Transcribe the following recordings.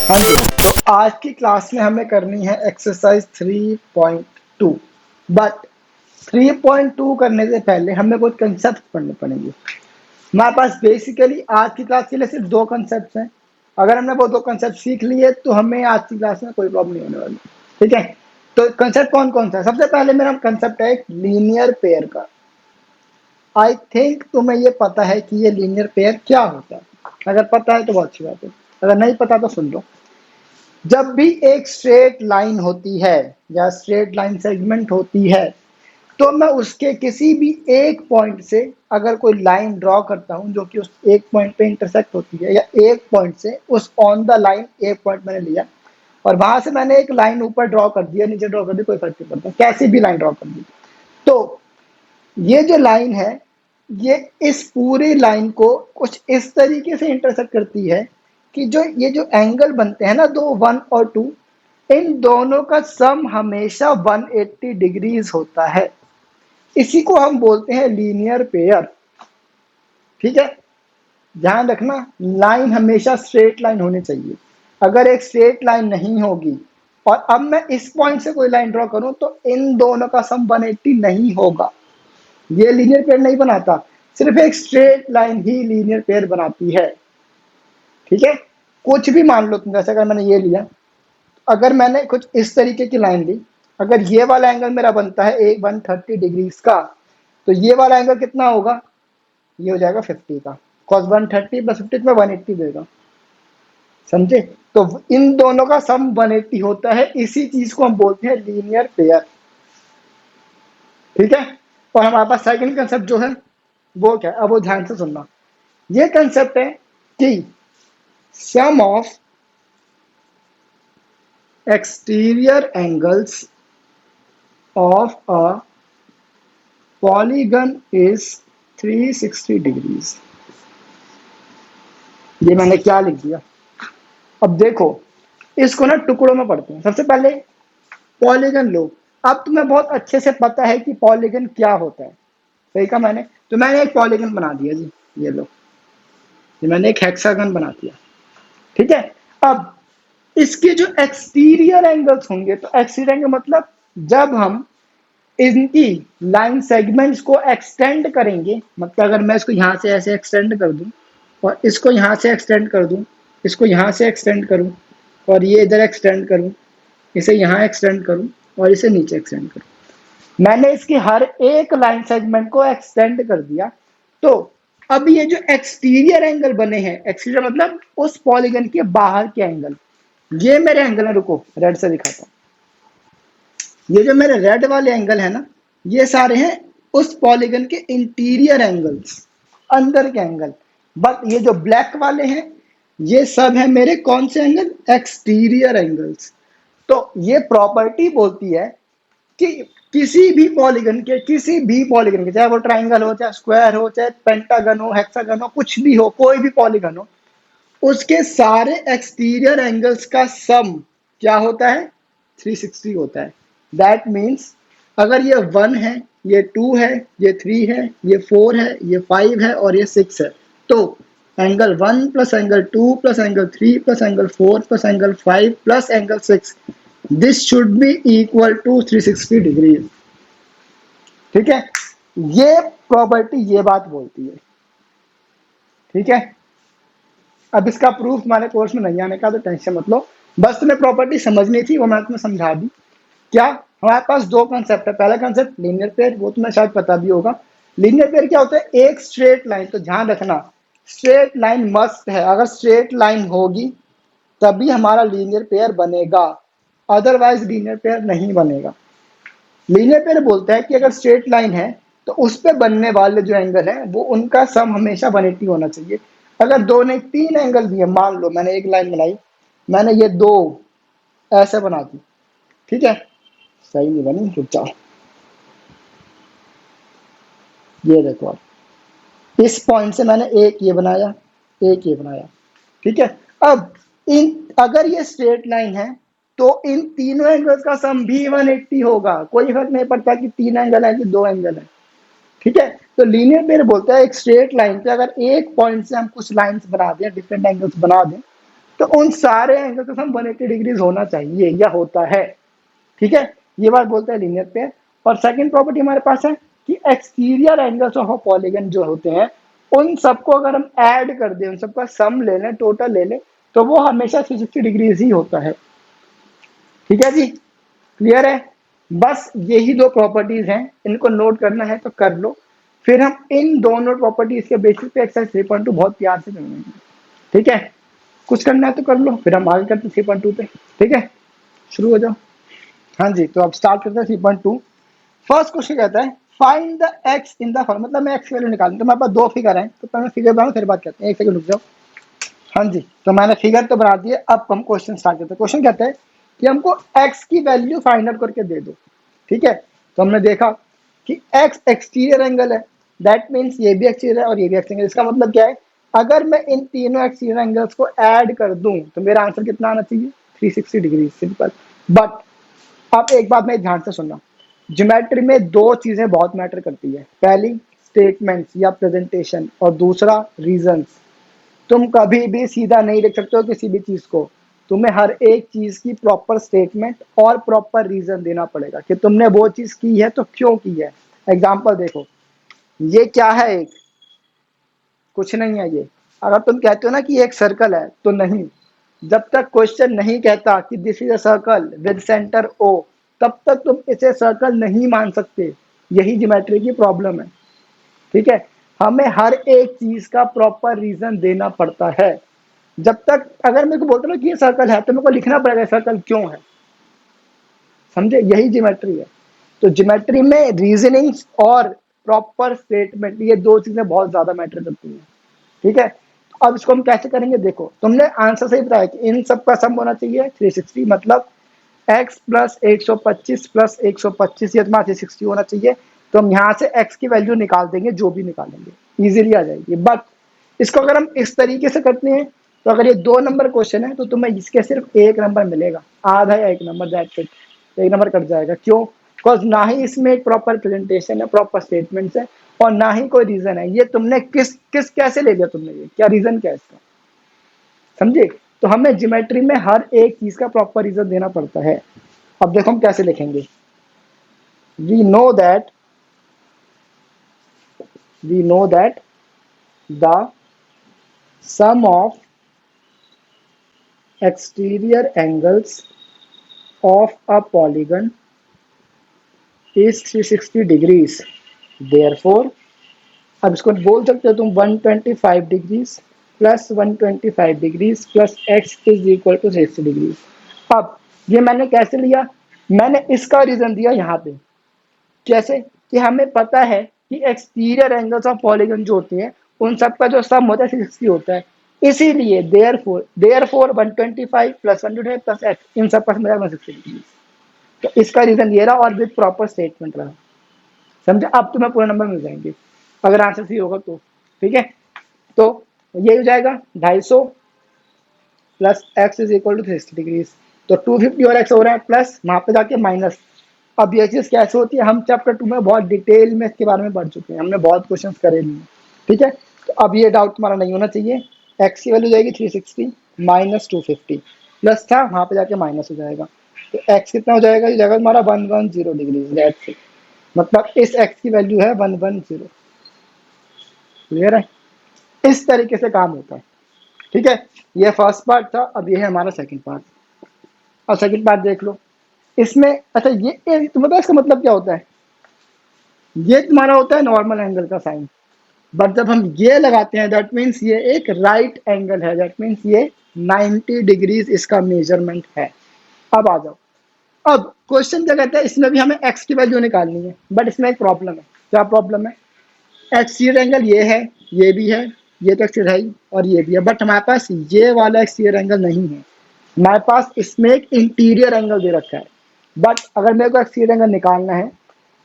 हाँ जी, तो आज की क्लास में हमें करनी है एक्सरसाइज 3.2। बट 3.2 करने से पहले हमें कुछ कंसेप्ट पढ़ने पड़ेंगे। हमारे पास बेसिकली आज की क्लास के लिए सिर्फ दो कंसेप्ट हैं। अगर हमने वो दो कंसेप्ट सीख लिए तो हमें आज की क्लास में कोई प्रॉब्लम नहीं होने वाली। ठीक है, तो कंसेप्ट कौन कौन सा है? सबसे पहले मेरा कंसेप्ट है एक लीनियर पेयर का। आई थिंक तुम्हें ये पता है कि ये लीनियर पेयर क्या होता है। अगर पता है तो बहुत अच्छी बात है, अगर नहीं पता तो सुन लो। जब भी एक स्ट्रेट लाइन होती है या स्ट्रेट लाइन सेगमेंट होती है, तो मैं उसके किसी भी एक पॉइंट से अगर कोई लाइन ड्रॉ करता हूं जो कि उस एक पॉइंट पे इंटरसेक्ट होती है, या एक पॉइंट से उस ऑन द लाइन एक पॉइंट मैंने लिया और वहां से मैंने एक लाइन ऊपर ड्रॉ कर दिया, नीचे ड्रॉ कर दी, कोई फर्क नहीं पड़ता, कैसी भी लाइन ड्रॉ कर दी, तो ये जो लाइन है ये इस पूरी लाइन को कुछ इस तरीके से इंटरसेक्ट करती है कि जो ये जो एंगल बनते हैं ना, दो, 1 और 2, इन दोनों का सम हमेशा 180 डिग्रीज होता है। इसी को हम बोलते हैं लीनियर पेयर। ठीक है, ध्यान रखना, लाइन हमेशा स्ट्रेट लाइन होनी चाहिए। अगर एक स्ट्रेट लाइन नहीं होगी और अब मैं इस पॉइंट से कोई लाइन ड्रॉ करूं तो इन दोनों का सम 180 नहीं होगा। ये लीनियर पेयर नहीं बनाता, सिर्फ एक स्ट्रेट लाइन ही लीनियर पेयर बनाती है। ठीक है, कुछ भी मान लो तुम, जैसे अगर मैंने ये लिया, अगर मैंने कुछ इस तरीके की लाइन ली, अगर ये वाला एंगल मेरा बनता है 130 डिग्रीज का, तो ये वाला एंगल कितना होगा? ये हो जाएगा 50 का। cos 130 प्लस 50 में 180 देगा। समझे? तो इन दोनों का सम 180 होता है, इसी चीज को हम बोलते हैं लीनियर पेयर। ठीक है, और हमारे पास सेकंड कंसेप्ट जो है वो क्या है, अब वो ध्यान से सुनना। ये कंसेप्ट है कि sum of exterior angles of a polygon is 360 degrees. ये मैंने क्या लिख दिया? अब देखो, इसको ना टुकड़ों में पढ़ते हैं। सबसे पहले पॉलीगन लो। अब तुम्हें बहुत अच्छे से पता है कि पॉलीगन क्या होता है। सही कहा मैंने? तो मैंने एक पॉलीगन बना दिया जी, ये लो, ये मैंने एक हेक्सागन बना दिया। ठीक है, अब इसके जो एक्सटीरियर एंगल्स होंगे, तो एक्सटीरियर एंगल मतलब जब हम इनकी लाइन सेगमेंट्स को एक्सटेंड करेंगे, मतलब अगर मैं इसको यहां से ऐसे एक्सटेंड कर दूं और इसको यहां से एक्सटेंड कर दूं, इसको यहां से एक्सटेंड करूं और ये इधर एक्सटेंड करूं, इसे यहां एक्सटेंड करूं और इसे नीचे एक्सटेंड करूं, मैंने इसकी हर एक लाइन सेगमेंट को एक्सटेंड कर दिया। तो अब ये जो एक्सटीरियर एंगल बने हैं, एक्सटीरियर मतलब उस पॉलीगन के बाहर के एंगल, ये मेरे एंगल है। रुको, रेड से दिखाता हूं। ये जो मेरे रेड वाले एंगल है ना, ये सारे हैं उस पॉलीगन के इंटीरियर एंगल्स, अंदर के एंगल। बट ये जो ब्लैक वाले हैं, ये सब है मेरे कौन से एंगल? Exterior angles. तो ये प्रॉपर्टी बोलती है कि किसी भी पॉलीगन के, चाहे वो ट्राइंगल हो, चाहे स्क्वायर हो, चाहे पेंटागन हो, हेक्सागन हो, कुछ भी हो, कोई भी पॉलीगन हो, उसके सारे एक्सटीरियर एंगल्स का सम क्या होता है? 360 होता है। दैट मीन्स अगर ये 1 है, ये 2 है, ये 3 है, ये 4 है, ये 5 है और ये 6 है, तो angle 1 plus angle 2 plus angle 3 plus angle 4 plus angle 5 plus angle 6, this should be equal to 360 degree. ठीक है, ये प्रॉपर्टी ये बात बोलती है। ठीक है, अब इसका प्रूफ हमारे कोर्स में नहीं आने का, तो टेंशन मत लो, बस तुम्हें प्रॉपर्टी समझनी थी, वो मैंने तुम्हें समझा दी। क्या? हमारे पास दो कंसेप्ट है। पहला कंसेप्ट लीनियर पेयर, वो तुम्हें शायद पता भी होगा। लीनियर पेयर क्या होता है? एक स्ट्रेट लाइन। तो ध्यान रखना, स्ट्रेट लाइन मस्ट है। अगर स्ट्रेट लाइन होगी तभी हमारा लीनियर पेयर बनेगा, अदरवाइज लीनियर पेयर नहीं बनेगा। लीनियर पेयर बोलता है कि अगर स्ट्रेट लाइन है तो उस पे बनने वाले जो एंगल है वो उनका सम हमेशा 180 होना चाहिए। अगर दो नहीं, तीन एंगल भी है, मान लो मैंने एक लाइन बनाई, मैंने ये दो ऐसे बना दी, ठीक है, सही नहीं बनी, रुक जाओ, ये देखो, अब इस पॉइंट से मैंने एक ये बनाया, एक ये बनाया। ठीक है, अब इन अगर ये स्ट्रेट लाइन है तो इन तीनों एंगल्स का सम भी 180 होगा। कोई फर्क नहीं पड़ता कि तीन एंगल है कि दो एंगल है। ठीक है, तो लीनियर पेयर बोलता है एक स्ट्रेट लाइन पे अगर एक पॉइंट से हम कुछ लाइंस बना दें, डिफरेंट एंगल्स बना दें, तो उन सारे एंगल का सम 180 डिग्रीज होना चाहिए या होता है। ठीक है, ये बात बोलता है लीनियर पेयर। और सेकंड प्रॉपर्टी हमारे पास है कि exterior angles of a polygon जो होते हैं उन सबको अगर हम ऐड कर दें, उन सबका सम ले लें, टोटल ले लें, तो वो हमेशा 360 डिग्रीज ही होता है। ठीक है जी, क्लियर है। बस यही दो प्रॉपर्टीज हैं, इनको नोट करना है तो कर लो, फिर हम इन दोनों प्रॉपर्टीज के बेसिस पे एक्सरसाइज 3.2 बहुत प्यार से करेंगे। ठीक है, कुछ करना है तो कर लो, फिर हम आगे करते हैं 3.2 पे। ठीक है, शुरू हो जाओ। हाँ जी, तो अब स्टार्ट करते हैं 3.2। फर्स्ट क्वेश्चन कहता है find the x in the form, मतलब मैं एक्स की वैल्यू निकालूं, तो मेरे पास दो फिगर हैं, तो पहले फिगर बनाऊं फिर बात करते हैं। एक सेकंड रुक जाओ। हाँ जी, तो मैंने फिगर तो बना दिए, अब हम क्वेश्चन स्टार्ट करते हैं। क्वेश्चन कहता है कि हमको एक्स की वैल्यू फाइंड आउट करके दे दो। ठीक है, तो हमने देखा कि एक्स एक्सटीरियर एंगल है, दैट मीन्स ये भी एक्सटीरियर है और ये भी एक्सटीरियर। इसका मतलब क्या है, अगर मैं इन तीनों एक्सटीरियर एंगल्स को ऐड कर दूं तो मेरा आंसर कितना आना चाहिए, 360 डिग्री, सिंपल। बट अब एक बात मैं ध्यान से सुनना, ज्योमेट्री में दो चीजें बहुत मैटर करती है, पहली स्टेटमेंट्स या प्रेजेंटेशन, और दूसरा रीजंस। तुम कभी भी सीधा नहीं लिख सकते हो किसी भी चीज को, तुम्हें हर एक चीज की प्रॉपर स्टेटमेंट और प्रॉपर रीजन देना पड़ेगा कि तुमने वो चीज की है तो क्यों की है। एग्जाम्पल देखो, ये क्या है, एक कुछ नहीं है ये। अगर तुम कहते हो ना कि ये एक सर्कल है, तो नहीं, जब तक क्वेश्चन नहीं कहता कि this is a circle with centre O, तब तक तुम इसे सर्कल नहीं मान सकते। यही ज्योमेट्री की प्रॉब्लम है। ठीक है, हमें हर एक चीज का प्रॉपर रीजन देना पड़ता है। जब तक अगर मेरे को बोलते ना कि ये सर्कल है, तो मेरे को लिखना पड़ेगा सर्कल क्यों है, समझे, यही ज्योमेट्री है। तो ज्योमेट्री में रीजनिंग और प्रॉपर स्टेटमेंट, ये दो चीजें बहुत ज्यादा मैटर करती हैं। ठीक है, तो अब इसको हम कैसे करेंगे, देखो तुमने आंसर सही बताया कि इन सब का सम होना चाहिए 360, मतलब x प्लस 125 प्लस 125, ये तुम्हारा 360 होना चाहिए। तो हम यहाँ से x की वैल्यू निकाल देंगे, जो भी निकालेंगे इजीली आ जाएगी। बट इसको अगर हम इस तरीके से करते हैं, तो अगर ये 2 नंबर क्वेश्चन है तो तुम्हें इसके सिर्फ 1 नंबर मिलेगा, आधा या 1 number, that's it. 1 number cut जाएगा, क्यों, बिकॉज ना ही इसमें एक प्रॉपर प्रेजेंटेशन है, प्रॉपर स्टेटमेंट्स है, और ना ही कोई रीजन है। ये तुमने किस किस कैसे ले लिया तुमने, ये क्या रीजन क्या है इसका, समझे। तो हमें ज्योमेट्री में हर एक चीज का प्रॉपर रीजन देना पड़ता है। अब देखो हम कैसे लिखेंगे। We know that the sum of exterior angles of a polygon is 360 degrees, therefore अब इसको बोल सकते हो तुम 125 degrees plus 125 degrees plus x is equal to 360 degrees. अब ये मैंने कैसे लिया, मैंने इसका रीजन दिया यहाँ पे, कैसे, कि हमें पता है कि एक्सटीरियर एंगल्स ऑफ पॉलीगन जो होते हैं उन सब का जो सम होता है 360 होता है। इसीलिए देयरफॉर 125 प्लस 125 प्लस एक्स, इन सब का सम 160 डिग्री। तो इसका रीजन ये रहा और विद प्रॉपर स्टेटमेंट रहा, समझे। अब तुम्हें पूरा नंबर मिल जाएंगे अगर आंसर सही होगा तो। ठीक है, तो ये हो जाएगा 250 plus x is equal to 360 degrees. तो 250 और एक्स हो रहा है प्लस, वहां पे जाके माइनस। अब ये चीज कैसे होती है, हम चैप्टर 2 में बहुत डिटेल में इसके बारे में पढ़ चुके हैं, हमने बहुत क्वेश्चंस करे नहीं। ठीक है, तो अब ये डाउट तुम्हारा नहीं होना चाहिए। एक्स की वैल्यू जाएगी 360 माइनस 250, प्लस था वहां पे जाके माइनस हो जाएगा। तो एक्स कितना हो जाएगा, ये जाएगा तुम्हारा 110 डिग्री, दैट्स इट। मतलब इस एक्स की वैल्यू है 110। क्लियर है, इस तरीके से काम होता है। ठीक है, ये फर्स्ट पार्ट था, अब ये है हमारा सेकंड पार्ट। और सेकंड पार्ट देख लो इसमें। अच्छा, ये तुम्हें पता है इसका मतलब क्या होता है, ये तुम्हारा होता है नॉर्मल एंगल का साइन। बट जब हम ये लगाते हैं दैट मीन्स ये एक राइट एंगल है, दैट मीन्स ये 90 डिग्रीज इसका मेजरमेंट है। अब आ जाओ, अब क्वेश्चन क्या कहता है, इसमें भी हमें एक्स की वैल्यू निकालनी है, बट इसमें एक प्रॉब्लम है। क्या प्रॉब्लम है, एक्सटीरियर एंगल ये है, ये भी है, ये तो एक्सटीरियर है ही, और ये भी है, बट हमारे पास ये वाला एक्सटीरियर एंगल नहीं है। हमारे पास इसमें एक इंटीरियर एंगल दे रखा है। बट अगर मेरे को एक्सटीरियर एंगल निकालना है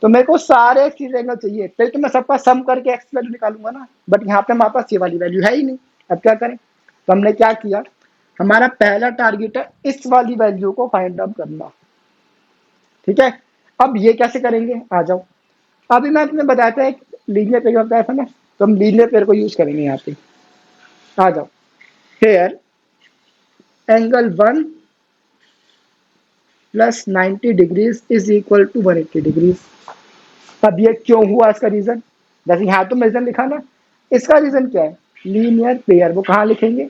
तो मेरे को सारे एक्सटीरियर एंगल चाहिए, फिर तो मैं सबका सम करके एक्स वैल्यू निकालूंगा ना। बट यहाँ पे हमारे पास ये वाली वैल्यू है ही नहीं। अब क्या करें, तो हमने क्या किया, हमारा पहला टारगेट है इस वाली वैल्यू को फाइंड आउट करना। ठीक है, अब ये कैसे करेंगे, आ जाओ। अभी मैं तुम्हें बताया था एक लीनियर पेयर बताया था ना, तो हम लीनियर पेयर को यूज करेंगे यहाँ पे। आ जाओ, here angle 1 plus 90 degrees is equal to 180 degrees. अब ये क्यों हुआ, इसका रीजन, जैसे यहाँ तो रीजन लिखा ना, इसका रीजन क्या है, लीनियर पेयर, वो कहाँ लिखेंगे,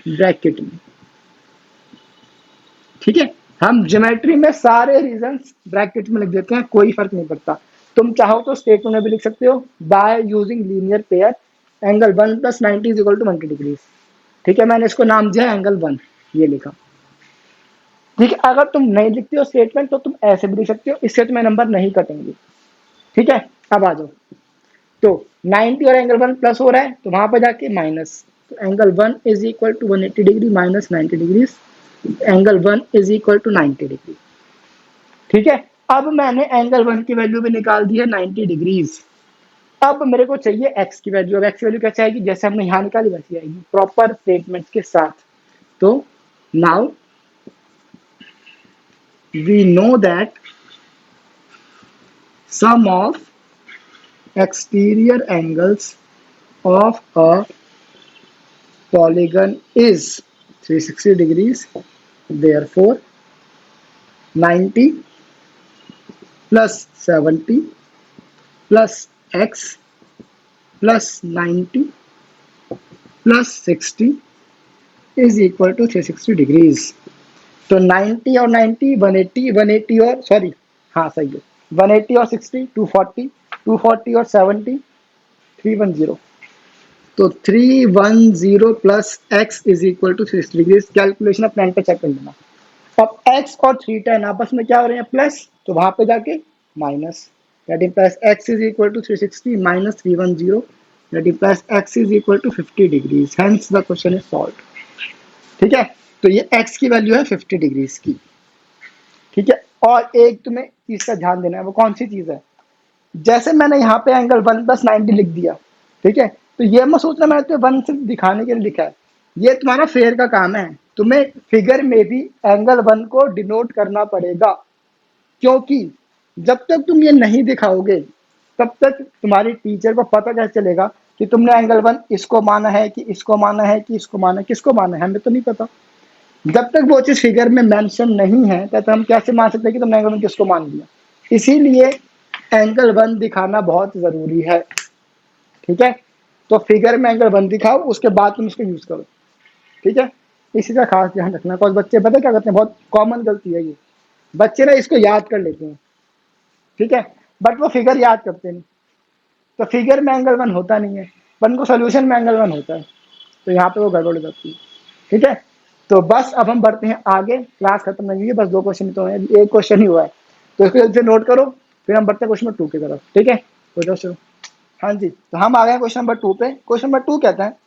ब्रैकेट में। ठीक है, हम ज्योमेट्री में सारे रीजंस ब्रैकेट में लिख देते हैं, कोई फर्क नहीं पड़ता। तुम चाहो तो स्टेटमेंट में भी लिख सकते हो, by using linear pair angle 1 plus 90 is equal to 180 degrees. ठीक है, मैंने इसको नाम दिया एंगल 1, ये लिखा। ठीक है, अगर तुम नहीं लिखते हो स्टेटमेंट तो तुम ऐसे भी लिख सकते हो, इससे तुम्हें नंबर नहीं कटेंगे। ठीक है, अब आ जाओ, तो 90 और एंगल 1 प्लस हो रहा है तो वहां पर जाके माइनस, तो angle 1 is equal to 180 degree minus 90 degree, angle 1 is equal to 90 degree. ठीक है, अब मैंने एंगल 1 की वैल्यू भी निकाल दी है 90 डिग्रीज। अब मेरे को चाहिए एक्स की वैल्यू। अब एक्स की वैल्यू कैसे आएगी, जैसे हमने यहाँ निकाली वैसे आएगी, प्रॉपर स्टेटमेंट्स के साथ। तो now we know that sum of exterior angles of a polygon is 360 degrees, therefore 90 plus 70 plus x plus 90 plus 60 is equal to 360 degrees। तो 90 और 90 180, 180 और सॉरी, हाँ सही है, 180 और 60 240, 240 और 70 310। तो 310 plus x is equal to 360 degree. Calculation अपने एंड पे चेक कर लेना। अब एक्स और थीटा आपस में क्या हो रहे हैं, प्लस, तो वहां पे जाके minus, that implies x is equal to 360 minus 310, that implies x is equal to 50 degrees, hence the question is solved. ठीक है, तो ये एक्स की वैल्यू है 50 डिग्रीज की। ठीक है, और एक तुम्हें चीज का ध्यान देना है, वो कौन सी चीज है, जैसे मैंने यहाँ पे एंगल 1 प्लस 90 लिख दिया, ठीक है, तो ये मत सोचना मैंने तो 1 सिर्फ दिखाने के लिए लिखा है, ये तुम्हारा फेयर का काम है, तुम्हें फिगर में भी एंगल 1 को डिनोट करना पड़ेगा, क्योंकि जब तक तुम ये नहीं दिखाओगे तब तक तुम्हारी टीचर को पता कैसे चलेगा कि तुमने एंगल 1 इसको माना है कि इसको माना है कि इसको माना है, किसको माना है, हमें तो नहीं पता। जब तक वो चीज फिगर में मेंशन नहीं है तब हम कैसे मान सकते हैं कि तुमने एंगल 1 किसको मान लिया। इसीलिए एंगल 1 दिखाना बहुत जरूरी है। ठीक है, तो फिगर में एंगल 1 दिखाओ, उसके बाद तुम इसको यूज करो। ठीक है, इसी का खास ध्यान रखना, कुछ बच्चे पता क्या करते हैं, बहुत कॉमन गलती है ये, बच्चे ना इसको याद कर लेते हैं, ठीक है, बट वो फिगर याद करते नहीं, तो फिगर में एंगल 1 होता नहीं है, पर को सोल्यूशन में एंगल 1 होता है, तो यहाँ पे वो गड़बड़ हो जाती है। ठीक है, तो बस अब हम बढ़ते हैं आगे, क्लास खत्म नहीं हुई है, बस 2 क्वेश्चन तो है, एक क्वेश्चन ही हुआ है, तो इसको जल्दी से नोट करो, फिर हम बढ़ते हैं क्वेश्चन नंबर 2 की तरफ। ठीक है, तो दोस्तों, हाँ जी, तो हम आ गए क्वेश्चन नंबर 2 पे। क्वेश्चन नंबर 2 कहता है,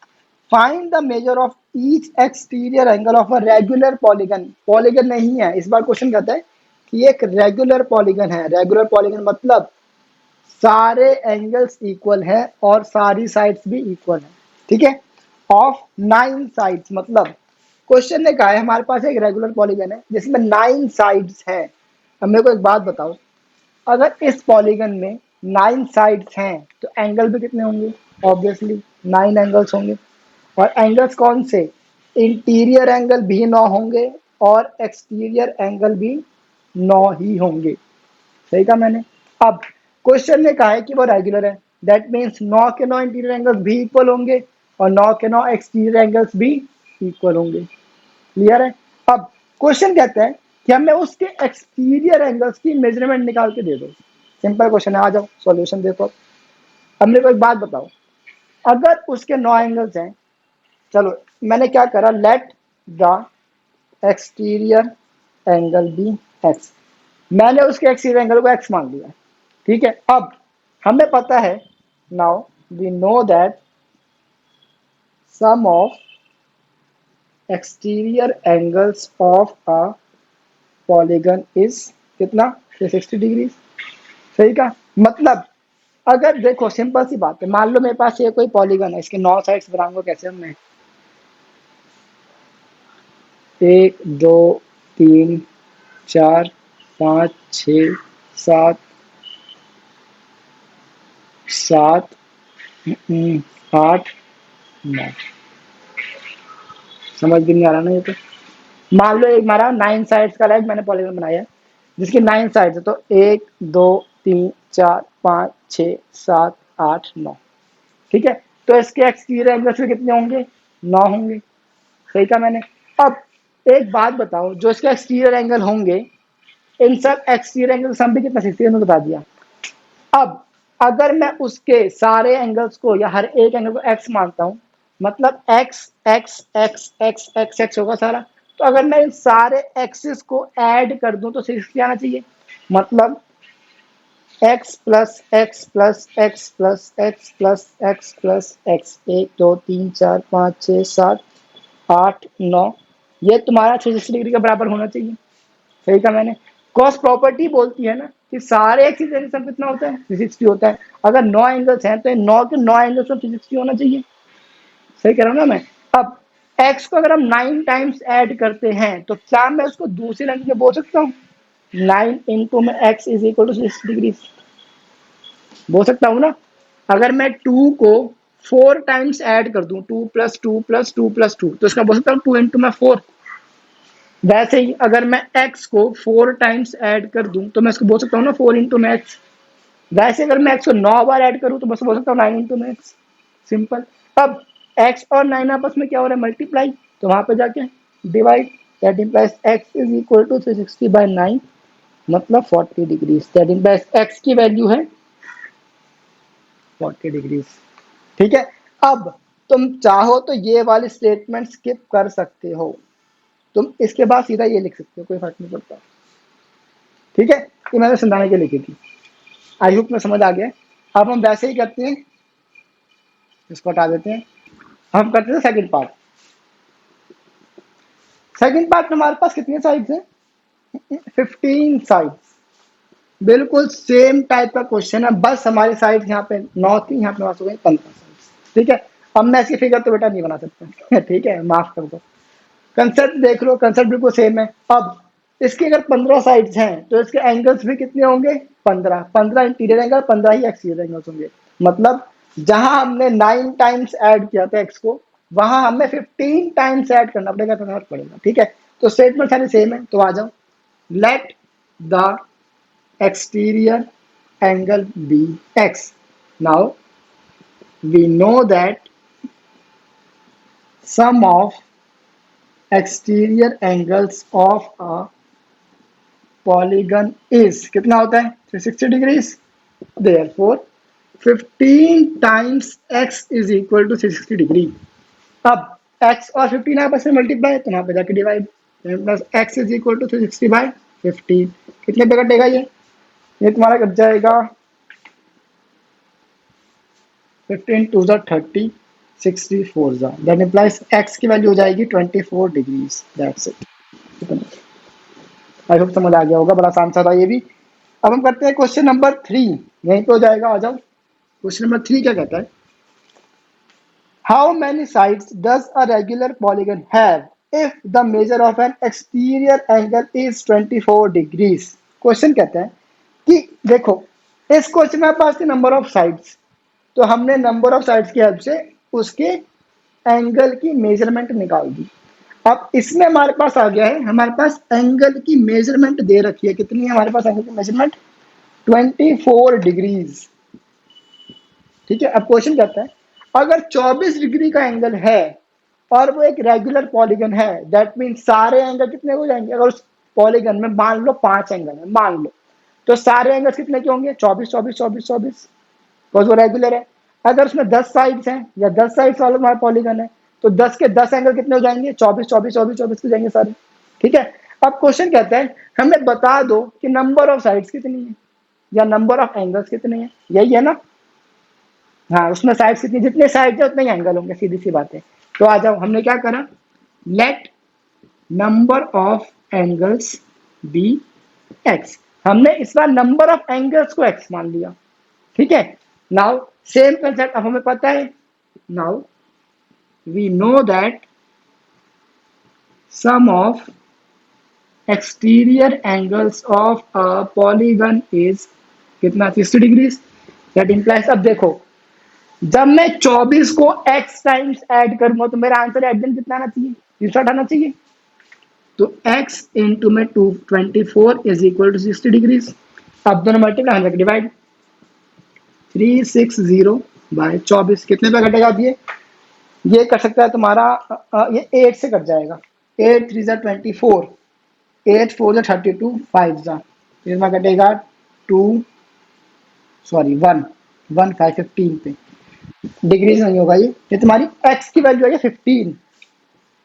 find the major of each exterior angle of a regular polygon. Polygon नहीं है इस बार, क्वेश्चन कहता है कि एक रेगुलर पॉलीगन है। रेगुलर पॉलीगन मतलब सारे एंगल्स इक्वल हैं और सारी साइड्स भी इक्वल हैं। ठीक है, ऑफ 9 साइड्स, मतलब क्वेश्चन ने कहा है हमारे पास एक रेगुलर पॉलीगन है जिसमें 9 साइड्स हैं। अब मेरे को एक बात बताओ, अगर इस पॉलीगन में 9 साइड्स हैं तो एंगल भी कितने होंगे, ऑब्वियसली 9 एंगल्स होंगे। और एंगल्स कौन से, इंटीरियर एंगल भी 9 होंगे और एक्सटीरियर एंगल भी 9 ही होंगे। सही कहा मैंने। अब क्वेश्चन ने कहा है कि वो रेगुलर है, दैट मीन्स 9 के 9 इंटीरियर एंगल्स भी इक्वल होंगे और 9 के 9 एक्सटीरियर एंगल्स भी इक्वल होंगे। क्लियर है। अब क्वेश्चन कहता है कि हमें उसके एक्सटीरियर एंगल्स की मेजरमेंट निकाल के दे दो। सिंपल क्वेश्चन है, आ जाओ सॉल्यूशन देखो। अब मेरे को एक बात बताओ, अगर उसके 9 एंगल्स हैं, चलो मैंने क्या करा, let the exterior angle be x, मैंने उसके एक्सटीरियर एंगल को एक्स मान लिया। ठीक है, अब हमें पता है, now we know that sum of exterior angles of a polygon is कितना, 360 डिग्री। सही का मतलब, अगर देखो सिंपल सी बात है, मान लो मेरे पास ये कोई पॉलीगन है, इसके 9 साइड्स बनाऊंगा कैसे मैं, 1 2 3 4 5 6 7 7 8 9, समझ भी नहीं आ रहा ना ये तो। मान लो एक हमारा 9 साइड्स का लेग मैंने पॉलीगन बनाया है जिसकी 9 साइड्स है, तो 1 2 3 4 5 6 7 8 9। ठीक है, तो इसके एक्सटीरियर एंगल्स भी कितने होंगे? 9 होंगे। सही कहा मैंने। अब एक बात बताओ, जो इसके एक्सटीरियर एंगल होंगे, इन सब एक्सटीरियर एंगल सम भी कितना 60 में बता दिया। अब अगर मैं उसके सारे एंगल्स को या हर एक एंगल को एक्स मानता हूं, मतलब x x x x x x होगा सारा, तो अगर मैं इन सारे एक्सिस को ऐड कर दूं तो 60 आना चाहिए। मतलब x plus x plus x plus x plus x plus x, 1 2 3 4 5 6 7 8 9, ये तुम्हारा 360 डिग्री के बराबर होना चाहिए। सही कहा मैंने। कॉस प्रॉपर्टी बोलती है ना कि सारे एक्सिस का सम कितना होता है? 360 होता है। अगर 9 एंगल्स हैं तो 9 के 9 एंगल्स में 360 होना चाहिए। सही कह रहा हूँ ना मैं। अब एक्स को अगर हम 9 टाइम्स ऐड करते हैं तो क्या मैं उसको दूसरी लाइन में बोल सकता हूँ 9 इंटू में x is equal to 360 degree? बोल सकता हूँ ना। अगर मैं 2 को 4 टाइम्स ऐड कर दूं, 2 प्लस 2 प्लस 2 प्लस 2, तो इसका बोल सकता हूँ 2 इंटू में 4। वैसे ही अगर मैं x को 4 टाइम्स ऐड कर दूं तो मैं इसको बोल सकता हूँ ना 4 इंटू में एक्स। वैसे अगर मैं x को 9 बार ऐड करूं तो बस बोल सकता हूँ 9 इंटू में एक्स। सिंपल। अब x और 9 आपस में क्या हो रहा है? मल्टीप्लाई। तो वहां पे जाके divide, that implies x is equal to 360 by 9, मतलब 40 डिग्रीज। दैट इंप्लाइज x की वैल्यू है 40 डिग्रीज। ठीक है। अब तुम चाहो तो ये वाली स्टेटमेंट स्किप कर सकते हो, तुम इसके बाद सीधा ये लिख सकते हो, कोई फर्क नहीं पड़ता। ठीक है, ये मैंने समझाने के लिए लिखी थी। आई होप में समझ आ गया। अब हम वैसे ही करते हैं, इसको हटा देते हैं। हम करते हैं सेकंड पार्ट। सेकंड पार्ट में हमारे पास कितने साइड्स हैं? 15 साइड्स। बिल्कुल सेम टाइप का क्वेश्चन है, बस हमारी साइड यहाँ पे 9 थी, यहाँ पे पास हो गई 15 साइड्स। ठीक है। अब मैं इसकी फिगर तो बेटा नहीं बना सकता ठीक है, माफ कर दो। कंसेप्ट देख लो, कंसेप्ट बिल्कुल सेम है। अब इसके अगर 15 साइड्स हैं तो इसके एंगल्स भी कितने होंगे? 15। 15 इंटीरियर एंगल, 15 ही एक्सटीरियर एंगल्स होंगे। मतलब जहां हमने 9 टाइम्स ऐड किया था एक्स को, वहां हमें 15 टाइम्स ऐड करना पड़ेगा, तो करना पड़ेगा। ठीक है, तो स्टेटमेंट सारी सेम है। तो आ जाओ, let the exterior angle be x. Now we know that sum of exterior angles of a polygon is कितना होता है? 360 degrees. therefore 15 times x is equal to 360 degree. अब x और 15 आपस में मल्टीप्लाई, तो यहाँ पे जाके divide, plus x is equal to 360 by 15। कितने पे कटेगा ये तुम्हारा कट जाएगा 15 टू ज़ा 30, 60 4 ज़ा, दैट इंप्लाइज x की वैल्यू हो जाएगी 24 degrees. That's it. I hope समझ आ गया होगा, बड़ा आसान सा था ये भी। अब हम करते हैं क्वेश्चन नंबर 3, यहीं पे हो जाएगा। आ जाओ, क्वेश्चन नंबर 3 क्या कहता है? How many sides does a regular polygon have if the measure of N exterior angle is 24 degrees. Question कहता है कि देखो, इस क्वेश्चन में पास नंबर ऑफ साइड्स, तो हमने नंबर ऑफ साइड्स की हेल्प से उसके एंगल की मेजरमेंट निकाल दी। अब इसमें हमारे पास आ गया है, हमारे पास एंगल की मेजरमेंट दे रखी है। कितनी है हमारे पास एंगल की मेजरमेंट? 24 डिग्रीज। ठीक है। अब क्वेश्चन कहता है अगर 24 डिग्री का एंगल है और वो एक रेगुलर पॉलीगन है, दैट मीन सारे एंगल कितने हो जाएंगे? अगर उस पॉलीगन में मान लो 5 एंगल है, मान लो, तो सारे एंगल्स कितने के होंगे? 24 24 24 24, बिकॉज वो रेगुलर है। अगर उसमें 10 साइड्स हैं या 10 साइड्स वाला हमारा पॉलीगन है, तो 10 के 10 एंगल कितने हो जाएंगे? 24 24 24 24 हो जाएंगे सारे। ठीक है। अब क्वेश्चन कहता है हमें बता दो कि नंबर ऑफ साइड्स कितनी है या नंबर ऑफ एंगल्स कितने हैं। यही है ना? हाँ, उसमें साइड्स कितनी, जितने साइड्स है उतने ही एंगल होंगे, सीधी सी बात है। तो आ जाओ, हमने क्या करा, let number of angles be x. हमने इस बार नंबर ऑफ एंगल्स को एक्स मान लिया। ठीक है। नाउ सेम कंसेप्ट अब हमें पता है। Now we know that sum of exterior angles of a polygon is कितना? 60 डिग्रीज। दैट इंप्लाइज, अब देखो, जब मैं 24 को x टाइम्स ऐड करूंगा तो मेरा आंसर एट द एंड कितना आना चाहिए? 360 आना चाहिए। तो x इंटू में 224 इज इक्वल टू 60 डिग्रीज। अब दोनों मल्टीप्लाई 100 डिवाइड 360 बाय 24 कितने पे कटेगा? अब ये कट सकता है तुम्हारा ये 8 से कट जाएगा। 8 3 24, 8 4 32, 5 इसमें कटेगा 2 सॉरी 1 1 5 15 पे डिग्रीज नहीं होगा। ये तुम्हारी x की वैल्यू है 15,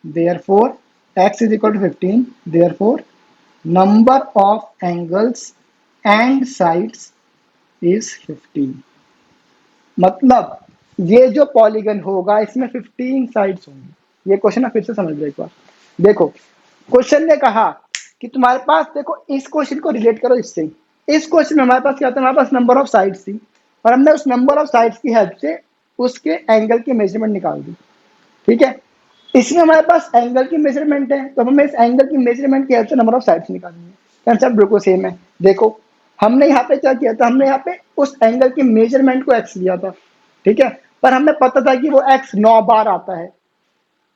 therefore x is equal to 15, therefore number of angles and sides is 15। मतलब ये जो पॉलीगन होगा इसमें 15 साइड्स होंगी। ये क्वेश्चन ना फिर से समझ लो एक बार। देखो क्वेश्चन ने कहा कि तुम्हारे पास, देखो इस क्वेश्चन को रिलेट करो इससे। इस क्वेश्चन में हमारे पास क्या था? हमारे पास नंबर ऑफ साइड्स थी और हमने उस नंबर ऑफ साइड्स की हेल्प से उसके एंगल की मेजरमेंट निकाल दी। ठीक है, इसमें हमारे पास एंगल की मेजरमेंट है तो हमें इस एंगल की मेजरमेंट की हेल्प से नंबर ऑफ साइड्स निकालनी है। कंसेप्ट बिल्कुल सेम है। देखो हमने यहाँ पे क्या किया था? हमने यहाँ पे उस एंगल की मेजरमेंट को एक्स लिया था, ठीक है, पर हमें पता था कि वो एक्स 9 बार आता है।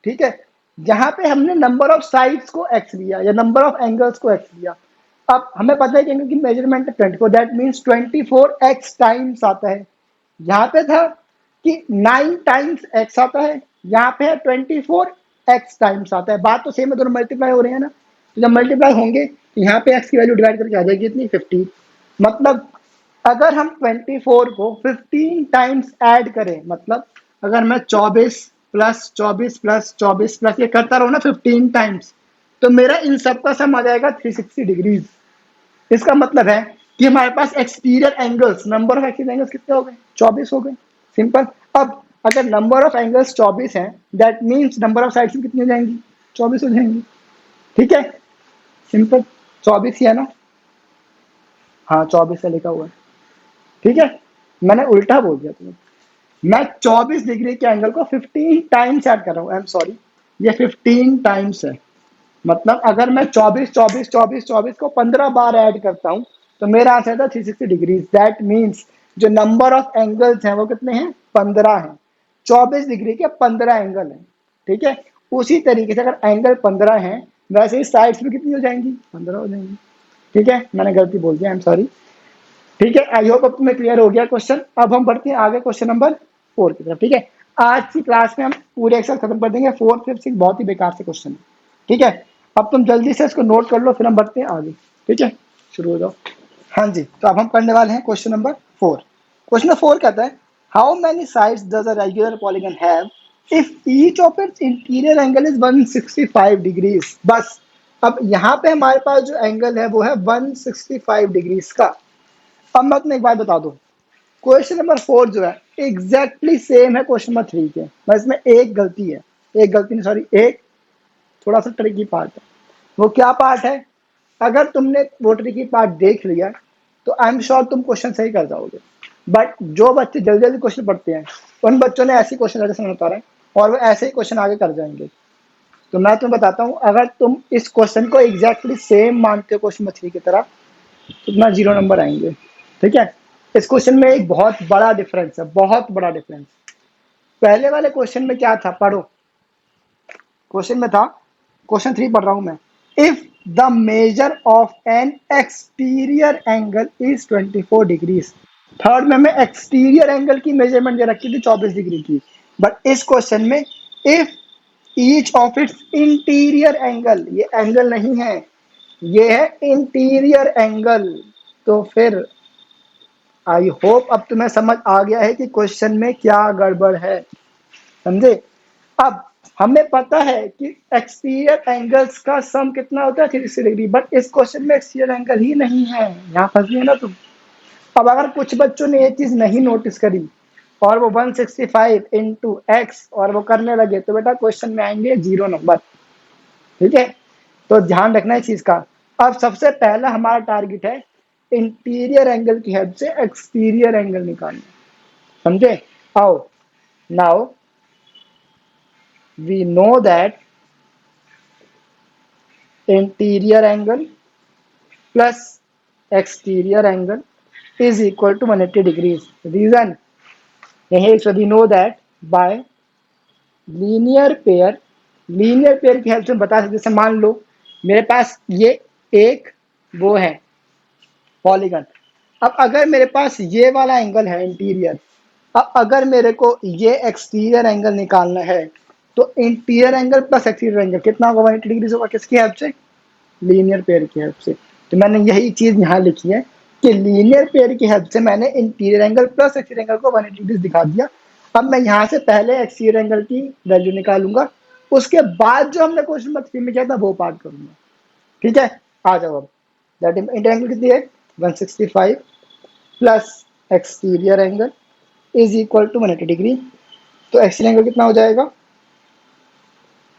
ठीक है, जहां पे हमने नंबर ऑफ साइड्स को एक्स लिया या नंबर ऑफ एंगल्स को एक्स लिया, अब हमें पता है कि एंगल की मेजरमेंट है 24, दैट मीन्स 24 एक्स टाइम्स आता है। यहाँ पे था कि 9 टाइम्स एक्स आता है, यहाँ पे है 24 एक्स टाइम्स आता है। बात तो सेम है, दोनों मल्टीप्लाई हो रहे हैं ना, तो जब मल्टीप्लाई होंगे तो यहाँ पे एक्स की वैल्यू डिवाइड करके आ जाएगी इतनी 50। मतलब अगर हम 24 को 15 टाइम्स ऐड करें, मतलब अगर मैं 24 प्लस 24 प्लस 24 प्लस ये करता रहूँ ना 15 टाइम्स, तो मेरा इन सब का सम आ जाएगा 360 डिग्रीज। इसका मतलब है कि हमारे पास exterior angles, number of exterior angles कितने हो गए? 24 हो गए। सिंपल। अब अगर नंबर ऑफ एंगल्स 24 हैं, that means number of sides कितनी हो जाएंगी? 24 हो जाएंगी। ठीक है, सिंपल। 24 ही है ना? हाँ 24 से लिखा हुआ है। ठीक है, मैंने उल्टा बोल दिया तुम्हें। मैं 24 डिग्री के एंगल को 15 टाइम्स ऐड कर रहा हूँ। आई एम सॉरी, ये 15 टाइम्स है। मतलब अगर मैं 24 24 24 24 को 15 बार ऐड करता हूँ तो मेरा आंसर था 360 डिग्रीज। दैट मीन्स जो नंबर ऑफ एंगल्स हैं वो कितने हैं? 15 हैं। 24 डिग्री के 15 एंगल हैं। ठीक है, उसी तरीके से अगर एंगल 15 हैं, वैसे ही साइड्स भी कितनी हो जाएंगी? 15 हो जाएंगी। ठीक है, मैंने गलती बोल दिया, आई एम सॉरी। ठीक है, आई होप अब तुम्हें क्लियर हो गया क्वेश्चन। अब हम बढ़ते हैं आगे क्वेश्चन नंबर 4 की तरफ। ठीक है, आज की क्लास में हम पूरे एक्सेल खत्म कर देंगे। 4 5 6 बहुत ही बेकार से क्वेश्चन है। ठीक है, अब तुम जल्दी से इसको नोट कर लो, फिर हम बढ़ते हैं आगे। ठीक है, शुरू हो जाओ। हाँ जी, तो अब हम करने वाले हैं क्वेश्चन नंबर 4। क्वेश्चन नंबर 4 कहता है, how many sides does a regular polygon have if each of its interior angle is 165 degrees. बस अब यहाँ पे हमारे पास जो एंगल है वो है 165 डिग्रीज का। अब मैं तुम्हें एक बात बता दूं, क्वेश्चन नंबर 4 जो है एग्जैक्टली सेम है क्वेश्चन नंबर 3 के, बस इसमें एक गलती है। एक गलती नहीं, सॉरी, एक थोड़ा सा ट्रिकी पार्ट है। वो क्या पार्ट है? अगर तुमने वो ट्रिकी पार्ट देख लिया तो आई एम श्योर तुम क्वेश्चन सही कर जाओगे। बट जो बच्चे जल्दी जल्दी क्वेश्चन पढ़ते हैं उन बच्चों ने ऐसे क्वेश्चन आगे समझ पा रहे हैं और वो ऐसे ही क्वेश्चन आगे कर जाएंगे। तो मैं तुम्हें बताता हूँ, अगर तुम इस क्वेश्चन को एग्जैक्टली सेम मानते हो क्वेश्चन नंबर 3 की तरह, तो तुम्हारा 0 नंबर आएंगे। ठीक है, इस क्वेश्चन में एक बहुत बड़ा डिफरेंस है, बहुत बड़ा डिफरेंस। पहले वाले क्वेश्चन में क्या था? पढ़ो, क्वेश्चन में था, क्वेश्चन 3 पढ़ रहा हूं मैं। If the measure of N exterior angle is 24 degrees. Third में हमें एक्सटीरियर एंगल की मेजरमेंट दे रखी थी 24 डिग्री की, बट इस क्वेश्चन में if each of its interior angle, ये एंगल नहीं है, ये है इंटीरियर एंगल। तो फिर आई होप अब तुम्हें समझ आ गया है कि क्वेश्चन में क्या गड़बड़ है। समझे? अब हमें पता है कि एक्सटीरियर एंगल्स का सम कितना होता है? 360 डिग्री, बट इस क्वेश्चन में एक्सटीरियर एंगल ही नहीं है। यहाँ फंसी है ना तुम। अब अगर कुछ बच्चों ने ये चीज नहीं नोटिस करी और वो 165 इंटू एक्स और वो करने लगे, तो बेटा क्वेश्चन में आएंगे 0 नंबर। ठीक है, तो ध्यान रखना है चीज का। अब सबसे पहला हमारा टारगेट है इंटीरियर एंगल की हेल्प से एक्सटीरियर एंगल निकालना। समझे? आओ, now we know that interior angle plus exterior angle is equal to 180 degrees. Reason यही, so we know that by linear pair की हेल्प से बता सकते, जैसे मान लो मेरे पास ये एक वो है पॉलीगन। अब अगर मेरे पास ये वाला एंगल है इंटीरियर, अब अगर मेरे को ये एक्सटीरियर एंगल निकालना है, तो interior angle plus exterior angle कितना होगा, 180 डिग्री होगा। किसकी हेल्प से? लीनियर पेयर की हेल्प से। तो मैंने यही चीज यहाँ लिखी है कि लीनियर पेयर की हेल्प से मैंने interior angle plus exterior angle को 180 डिग्री दिखा दिया। अब मैं यहाँ से पहले एक्सटीरियर एंगल की वैल्यू निकालूंगा, उसके बाद जो हमने क्वेश्चन नंबर 3 में किया था वो पार्ट करूंगा। ठीक है, आ जाओ। अब दैट इंटीरियर एंगल कितनी है, 165 plus exterior angle is equal to 180 degree. तो एक्सटीरियर एंगल कितना हो जाएगा,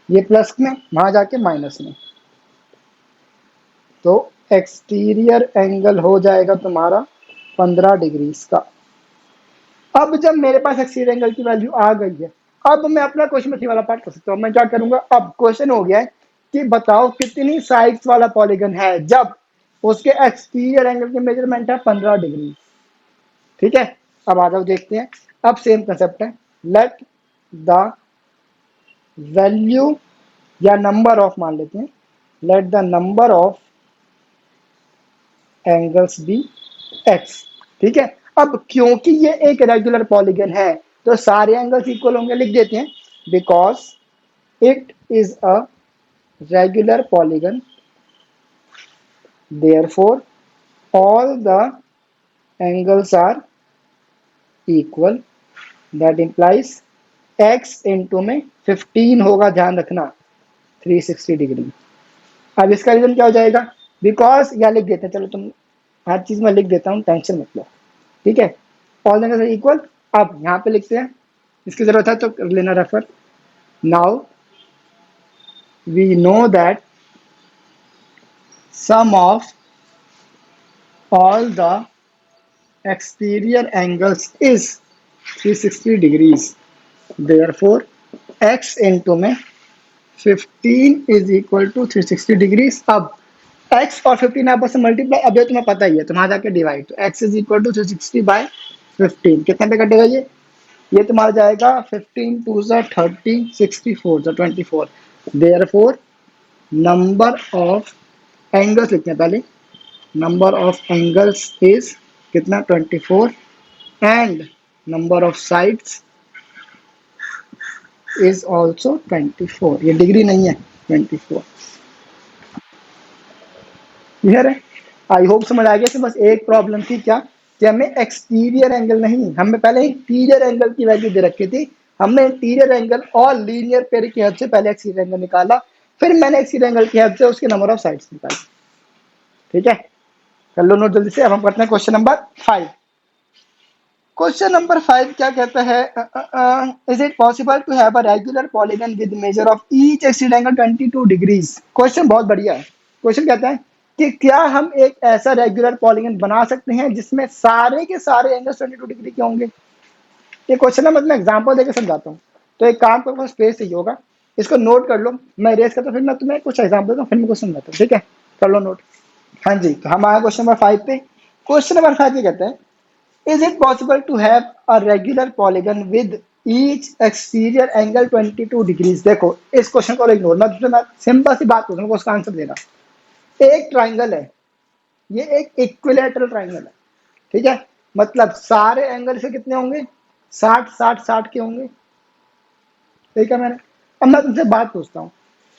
ये प्लस में, वहां जाके माइनस में, तो एक्सटीरियर एंगल हो जाएगा तुम्हारा 15 डिग्री का। अब जब मेरे पास एक्सटीरियर एंगल की वैल्यू आ गई है, अब मैं अपना क्वेश्चन में वाला पार्ट कर सकता हूँ। मैं क्या करूंगा, अब क्वेश्चन हो गया है कि बताओ कितनी साइड्स वाला पॉलीगन है जब उसके एक्सटीरियर एंगल की मेजरमेंट है 15 डिग्री। ठीक है, अब आ जाओ देखते हैं। अब सेम कंसेप्ट है, लेट द वैल्यू या नंबर ऑफ मान लेते हैं, let the number of angles be x. ठीक है, अब क्योंकि ये एक रेगुलर पॉलीगन है तो सारे एंगल्स इक्वल होंगे, लिख देते हैं, because it is a regular polygon therefore all the angles are equal. That implies x into में 15 होगा, ध्यान रखना, 360 डिग्री। अब इसका रीजन क्या हो जाएगा, बिकॉज, या लिख देते हैं, चलो तुम हर चीज में लिख देता हूँ, टेंशन मत लो। ठीक है, ऑल एंगल्स आर इक्वल। अब यहाँ पे लिखते हैं, इसकी जरूरत है तो कर लेना refer. Now we know that sum of all the exterior angles is 360 degrees, therefore x into में 15 इज इक्वल टू 360 डिग्रीज। अब x और 15 आपस में मल्टीप्लाई, अब ये तुम्हें पता ही है, तुम्हारा जाके डिवाइड, तो x is equal to 360 by 15 कितने पे कटेगा ये तुम्हारा जाएगा 15 two 30, 64 24। Therefore number of angles लिखते हैं पहले, नंबर ऑफ एंगल्स इज कितना, 24, and number of sides is also 24। ये डिग्री नहीं है, 24। क्लियर है? आई होप समझ आ गया। बस एक प्रॉब्लम थी क्या, कि हमें एक्सटीरियर एंगल नहीं, हमें पहले इंटीरियर एंगल की वैल्यू दे रखी थी। हमने इंटीरियर एंगल और लीनियर पेयर की हेल्प से पहले एक्सटीरियर एंगल निकाला, फिर मैंने एक्सटीरियर एंगल की हेल्प से उसके नंबर ऑफ साइड्स निकाले। ठीक है, कर लो नोट जल्दी से। अब हम करते हैं क्वेश्चन नंबर 5। क्वेश्चन नंबर 5 क्या कहता है, is it possible to have a regular polygon with measure of each exterior angle 22 degrees. Question बहुत बढ़िया है। क्वेश्चन कहता है कि क्या हम एक ऐसा रेगुलर पॉलीगन बना सकते हैं जिसमें सारे के सारे एंगल 22 डिग्री के होंगे। ये क्वेश्चन है, मतलब एग्जांपल देकर समझाता हूँ। तो एक काम करो, स्पेस चाहिए होगा, इसको नोट कर लो, मैं रेस करता हूँ, फिर मैं तुम्हें कुछ एग्जाम्पल देता हूँ, फिर मैं क्वेश्चन समझाता हूँ। ठीक है, कर लो नोट। हाँ जी, तो हम आए क्वेश्चन नंबर 5 पे। क्वेश्चन नंबर 5 ये कहते हैं, is it possible to have a regular polygon with each exterior angle 22 degrees। देखो इस क्वेश्चन को इग्नोर, मैं सिंपल सी बात करूंगा, उसका आंसर देना। एक ट्राइंगल है, ये एक इक्विलेटरल ट्राइंगल है। ठीक है, मतलब सारे एंगल से कितने होंगे, 60 60 60 के होंगे। ठीक है, मैंने, अब मैं तुमसे बात पूछता हूँ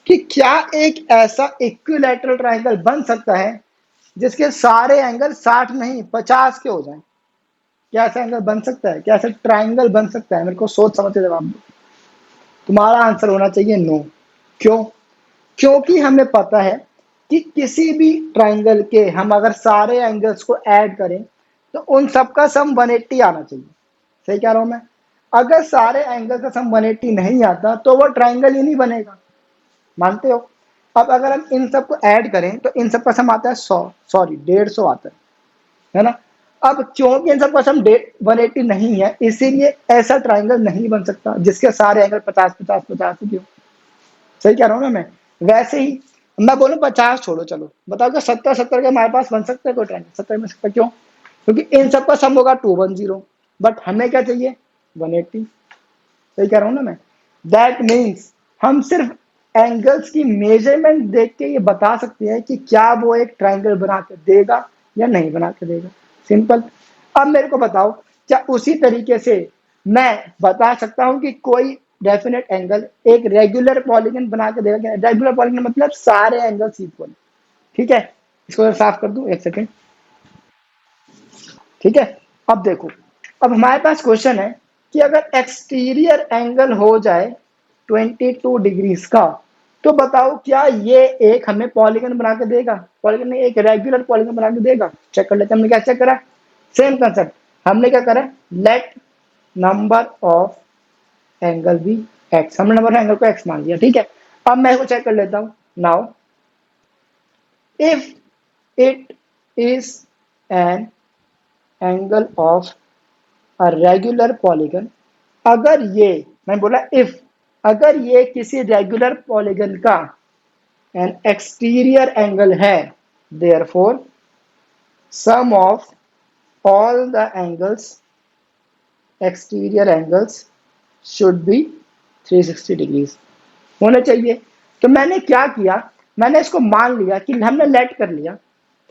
कि क्या एक ऐसा इक्विलेटरल ट्राइंगल बन सकता है जिसके सारे एंगल 60 नहीं 50 के हो जाएं। क्या ऐसा एंगल बन सकता है, क्या ऐसा ट्राइंगल बन सकता है? मेरे को सोच समझ के जवाब दो। तुम्हारा आंसर होना चाहिए नो। क्यों? क्योंकि हमें पता है कि किसी भी ट्राइंगल के हम अगर सारे एंगल्स को ऐड करें तो उन सबका सम 180 आना चाहिए। सही कह रहा हूं मैं? अगर सारे एंगल का सम 180 नहीं आता तो वो ट्राइंगल ही नहीं बनेगा। मानते हो? अब अगर हम इन सबको ऐड करें तो इन सबका सम आता है 100, सॉरी 150 आता है ना? अब क्योंकि इन सबका सम 180 नहीं है, इसीलिए ऐसा ट्राइंगल नहीं बन सकता जिसके सारे एंगल 50 50 50 की हो। सही कह रहा हूँ ना मैं? वैसे ही मैं बोलूँ 50 छोड़ो, चलो बताओ कि 70 70 के हमारे पास बन सकता है कोई ट्राइंगल? 70 में सकता, क्यों? क्योंकि इन सबका सम होगा 210, बट हमें क्या चाहिए, 180। सही कह रहा हूँ ना मैं? दैट मीन्स हम सिर्फ एंगल्स की मेजरमेंट देख के ये बता सकते हैं कि क्या वो एक ट्राइंगल बना के देगा या नहीं बना के देगा। सिंपल। अब मेरे को बताओ, क्या उसी तरीके से मैं बता सकता हूं कि कोई डेफिनेट एंगल एक रेगुलर पॉलीगन बना के देगा क्या? रेगुलर पॉलीगन मतलब सारे एंगल्स इक्वल। ठीक है, इसको साफ कर दूं, एक सेकेंड। ठीक है, अब देखो, अब हमारे पास क्वेश्चन है कि अगर एक्सटीरियर एंगल हो जाए 22 डिग्रीज का, तो बताओ क्या ये एक हमें पॉलीगन बना के देगा? पॉलीगन नहीं, एक रेगुलर पॉलीगन बना के देगा। चेक कर लेते हैं, हमने क्या चेक करा। सेम कंसेप्ट, हमने क्या करा, लेट नंबर ऑफ एंगल भी एक्स, हमने नंबर ऑफ एंगल को एक्स मान लिया। ठीक है, अब मैं इसको चेक कर लेता हूं। Now if it is an angle of a regular polygon, अगर ये, मैं बोला इफ, अगर ये किसी रेगुलर पॉलीगन का एन एक्सटीरियर एंगल है, therefore sum of all the angles, exterior angles should be 360 degrees होने चाहिए। तो मैंने क्या किया, मैंने इसको मान लिया कि हमने लेट कर लिया,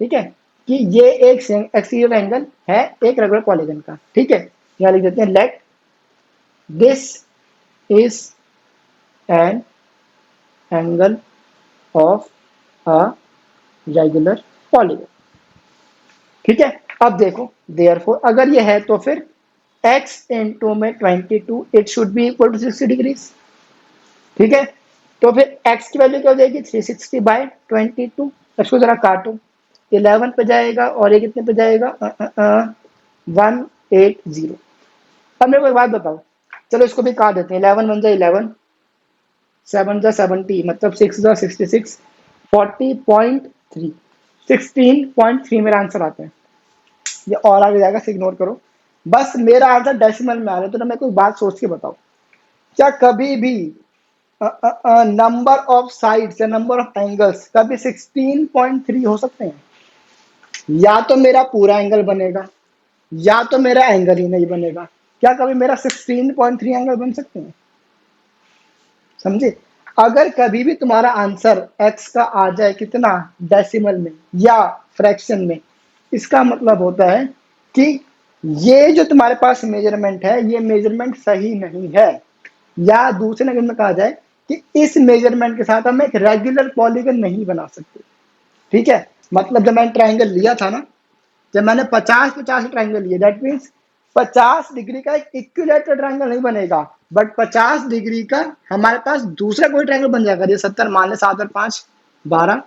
ठीक है, कि ये एक एक्सटीरियर एंगल है एक रेगुलर पॉलीगन का। ठीक है, यहाँ लिख देते हैं let this is an angle of a regular polygon. ठीक है, अब देखो, देयरफॉर अगर ये है तो फिर x इंटू में 22 it should be equal to 60 degrees. ठीक है, तो फिर x की वैल्यू क्या हो जाएगी, 360 बाय 22। इसको जरा काटो, 11 पे जाएगा और ये कितने पे जाएगा, 180। अब मेरे को एक बात बताओ, चलो इसको भी काट देते हैं, 11 बन जाए 11, 7 जा 70, मतलब 6 जा 66, 40.3, 16.3 मेरा आंसर आता है। ये और आगे जाएगा, इग्नोर करो, बस मेरा आंसर डेसिमल में आ रहा है। तो मैं कोई बात सोच के बताओ, क्या कभी भी नंबर ऑफ साइड्स या नंबर ऑफ एंगल्स कभी 16.3 हो सकते हैं? या तो मेरा पूरा एंगल बनेगा, या तो मेरा एंगल ही नहीं बनेगा। क्या कभी मेरा 16.3 एंगल बन सकते हैं? समझे? अगर कभी भी तुम्हारा आंसर x का आ जाए कितना, डेसिमल में या फ्रैक्शन में, इसका मतलब होता है कि ये जो तुम्हारे पास मेजरमेंट है ये मेजरमेंट सही नहीं है। या दूसरे नंबर में कहा जाए कि इस मेजरमेंट के साथ हम एक रेगुलर पॉलीगन नहीं बना सकते। ठीक है, मतलब जब मैंने ट्राइंगल लिया था ना, जब मैंने 50-50 ट्राइंगल लिए, दैट मीन्स 50 डिग्री का एक इक्विलेटरल ट्राइंगल नहीं बनेगा, बट 50 डिग्री का हमारे पास दूसरा कोई ट्राइंगल बन जाएगा। ये 70 मान ले, 7 और 5 12,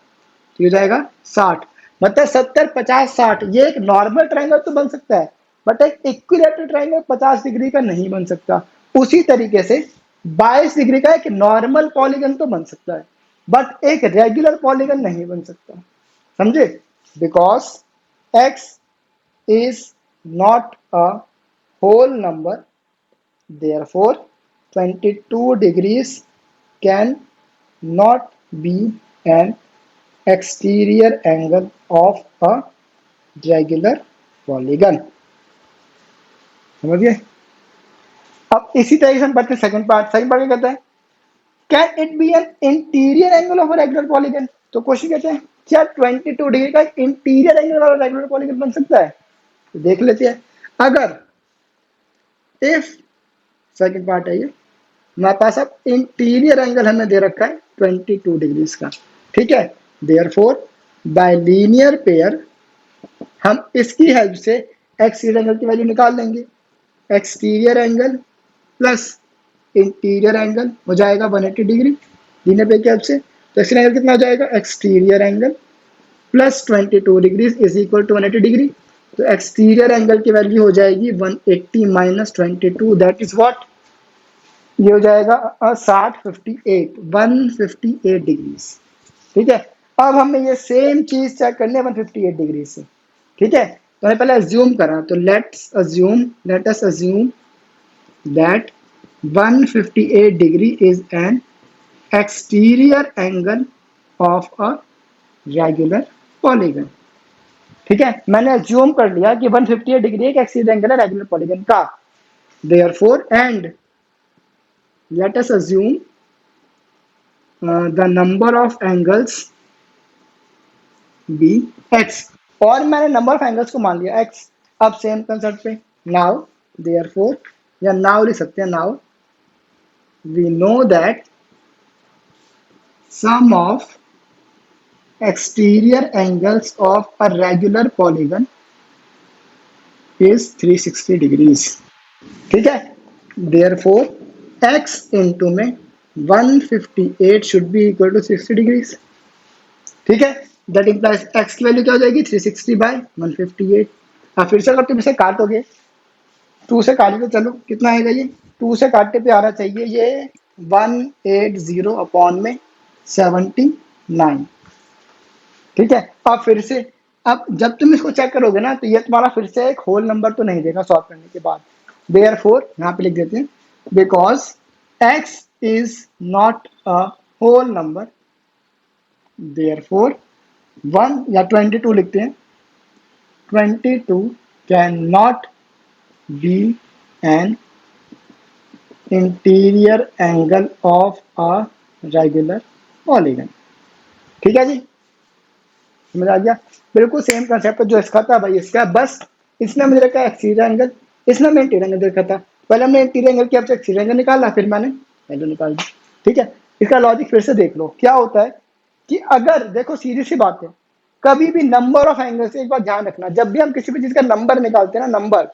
हो जाएगा 60, मतलब 70 50 60, ये एक नॉर्मल ट्राइंगल तो बन सकता है, बट एक इक्विलेटरल ट्राइंगल 50 डिग्री का नहीं बन सकता। उसी तरीके से 22 डिग्री का एक नॉर्मल पॉलीगन तो बन सकता है, बट एक रेगुलर पॉलीगन नहीं बन सकता। समझे? Because x is not a whole number, therefore 22 degrees can not be an exterior angle of a regular polygon। समझ गए? अब इसी तरह से हम पढ़ते हैं सेकंड पार्ट। सेकंड पार्ट क्या कहता है, can it be an interior angle of a regular polygon. तो क्वेश्चन कहते हैं क्या 22 डिग्री का इंटीरियर एंगल वाला रेगुलर पॉलीगन बन सकता है? तो देख लेते हैं। अगर इफ, सेकंड पार्ट है ये, हमारे पास अब इंटीरियर एंगल हमें दे रखा है 22 डिग्रीज का। ठीक है, देयरफॉर बाय लीनियर पेयर हम इसकी हेल्प से एक्सटीरियर एंगल की वैल्यू निकाल लेंगे। Exterior angle plus interior angle हो जाएगा 180 डिग्री लीनियर पेयर की हेल्प से। तो एक्सटीरियर एंगल कितना हो जाएगा, exterior angle plus 22 degrees is equal to 180 degree. तो एक्सटीरियर एंगल की वैल्यू हो जाएगी 180 माइनस 22, दैट इज व्हाट, ये हो जाएगा 158 डिग्रीज। ठीक है, अब हमें ये सेम चीज चेक करनी है 158 डिग्री से। ठीक है, तो हमें पहले अज्यूम करा, तो let us assume that 158 degree is an exterior angle of a regular polygon. ठीक है, मैंने अज्यूम कर लिया कि 158 डिग्री एक एक्सटीरियर एंगल है रेगुलर पॉलीगन का। Therefore and let us assume the number of angles be x, और मैंने नंबर ऑफ एंगल्स को मान लिया एक्स। अब सेम कंसेप्ट पे नाउ देयरफॉर, या नाउ लिख सकते हैं, now we know that sum of exterior angles of a regular polygon is 360 degrees। ठीक है, therefore x into में 158 should be equal to 60 degrees। ठीक है, that implies x की वैल्यू क्या हो जाएगी 360 बाय 158। अब फिर से अगर तुम इसे काटोगे, 2 से काटो तो चलो कितना आएगा, ये 2 से काटने पे आना चाहिए ये 180 अपॉन में 79। ठीक है, अब फिर से, अब जब तुम इसको चेक करोगे ना तो ये तुम्हारा फिर से एक होल नंबर तो नहीं देगा सॉल्व करने के बाद। देयरफॉर यहाँ पे लिख देते हैं because x is not a whole number, therefore 1 या 22 लिखते हैं, 22 can not be an interior angle of a regular polygon. ठीक है जी, समझ आ गया, बिल्कुल सेम कंसेप्ट जो इसका था भाई इसका, बस इसने मुझे रखा एक्सटीरियर एंगल, इसने मैं इंटीरियर एंगल देखा था, पहले हमने इंटीरियर एंगल की आपसे एक्सटीरियर एंगल निकाला, फिर मैंने वैल्यू निकाल दी। ठीक है, इसका लॉजिक फिर से देख लो क्या होता है कि अगर देखो सीधी सी बात है, कभी भी नंबर ऑफ एंगल से एक बात ध्यान रखना, जब भी हम किसी भी चीज का नंबर निकालते हैं ना, नंबर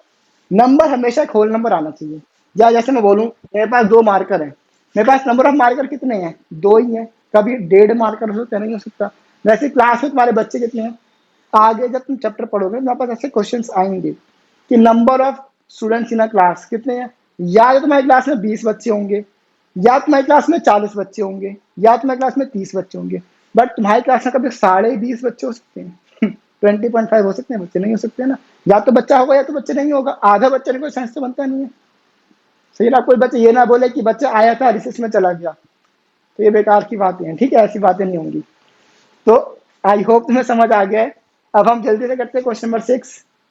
नंबर हमेशा एक होल नंबर आना चाहिए। या जैसे मैं बोलूं मेरे पास 2 मार्कर है, मेरे पास नंबर ऑफ मार्कर कितने हैं, 2 ही हैं, कभी 1.5 मार्कर हो सकता है, नहीं हो सकता। वैसे क्लास में तुम्हारे बच्चे कितने हैं, आगे जब तुम चैप्टर पढ़ोगे तुम्हारे पास ऐसे क्वेश्चंस आएंगे कि number of students in a class कितने हैं, या तो तुम्हारी क्लास में 20 बच्चे होंगे, या तुम्हारी क्लास में 40 बच्चे होंगे, या तुम्हारी क्लास में 30 बच्चे होंगे, बट तुम्हारी क्लास में कभी 20.5 बच्चे हो सकते हैं 20.5 हो सकते हैं बच्चे, नहीं हो सकते ना, या तो बच्चा होगा या तो बच्चे नहीं होगा, आधा बच्चे ने कोई साइंस तो बनता नहीं है। सही ना, कोई बच्चे ये ना बोले कि बच्चा आया था रिसेस में चला गया, तो ये बेकार की बातें हैं। ठीक है, ऐसी बातें नहीं होंगी। तो आई होप तुम्हें समझ आ गया है। अब हम जल्दी से करते हैं क्वेश्चन नंबर 6,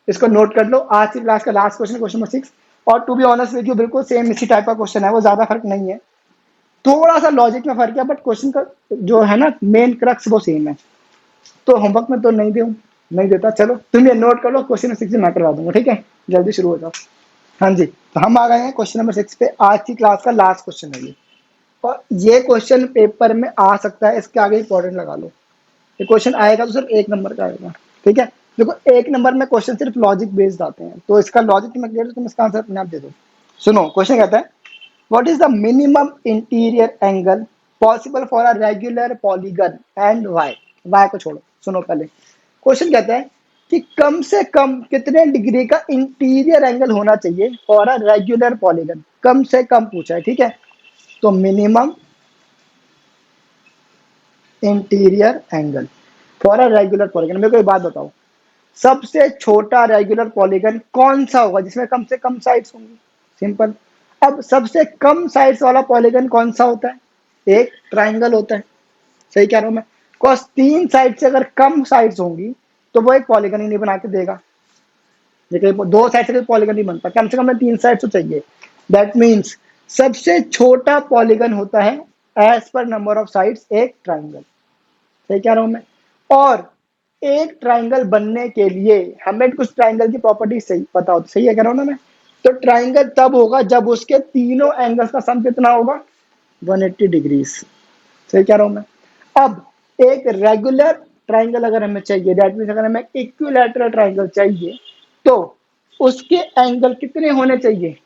इसको नोट कर लो, आज की क्लास का लास्ट क्वेश्चन, क्वेश्चन नंबर 6। और to be honest with you बिल्कुल सेम इसी टाइप का क्वेश्चन है, वो ज्यादा फर्क नहीं है, थोड़ा सा लॉजिक में फर्क है, बट क्वेश्चन का जो है ना मेन क्रक्स वो सेम है। तो होमवर्क में तो नहीं देता, चलो तुम ये नोट कर लो, क्वेश्चन नंबर 6 मैं करवा दूंगा। ठीक है, जल्दी शुरू हो जाओ। हाँ जी, तो हम आ गए हैं क्वेश्चन नंबर 6 पे, आज की क्लास का लास्ट क्वेश्चन है ये, और ये क्वेश्चन पेपर में आ सकता है, इसके आगे इंपॉर्टेंट लगा लो, ये क्वेश्चन आएगा तो सिर्फ 1 नंबर का आएगा। ठीक है, देखो 1 नंबर में क्वेश्चन सिर्फ लॉजिक बेस्ड आते हैं, तो इसका लॉजिक तुम्हें क्लियर, तुम इसका आंसर अपने आप दे दो। सुनो क्वेश्चन कहता है what is the minimum interior angle possible for a regular polygon and why. Why को छोड़ो, सुनो पहले क्वेश्चन कहता है कि कम से कम कितने डिग्री का इंटीरियर एंगल होना चाहिए फॉर अ रेगुलर पॉलीगन, कम से कम पूछा है। ठीक है, तो minimum interior angle for a regular polygon, मेरे को एक बात बताओ, सबसे छोटा रेगुलर पॉलीगन कौन सा होगा जिसमें कम से कम साइड्स होंगी, सिंपल। अब सबसे कम साइड्स वाला पॉलीगन कौन सा होता है, एक ट्राइंगल होता है। सही कह रहा हूं मैं, बिकॉज 3 साइड से अगर कम साइड्स होंगी तो वो एक पॉलीगन ही नहीं बना के देगा, लेकिन 2 साइड से कोई पॉलीगन नहीं बनता, कम से कम 3 साइड तो चाहिए। दैट मीन्स सबसे छोटा पॉलीगन होता है एज पर नंबर ऑफ साइड्स एक ट्राइंगल। सही कह रहा हूं मैं, और एक ट्राइंगल बनने के लिए हमें कुछ ट्राइंगल की प्रॉपर्टी सही पता हो, सही है कह रहा हूं ना मैं, तो ट्राइंगल तब होगा जब उसके तीनों एंगल्स का सम कितना होगा 180 डिग्रीज। सही कह रहा हूं मैं। अब एक रेगुलर ट्राइंगल अगर हमें चाहिए, दैट मीन्स अगर हमें इक्विलैटरल ट्राइंगल चाहिए तो उसके एंगल कितने होने चाहिए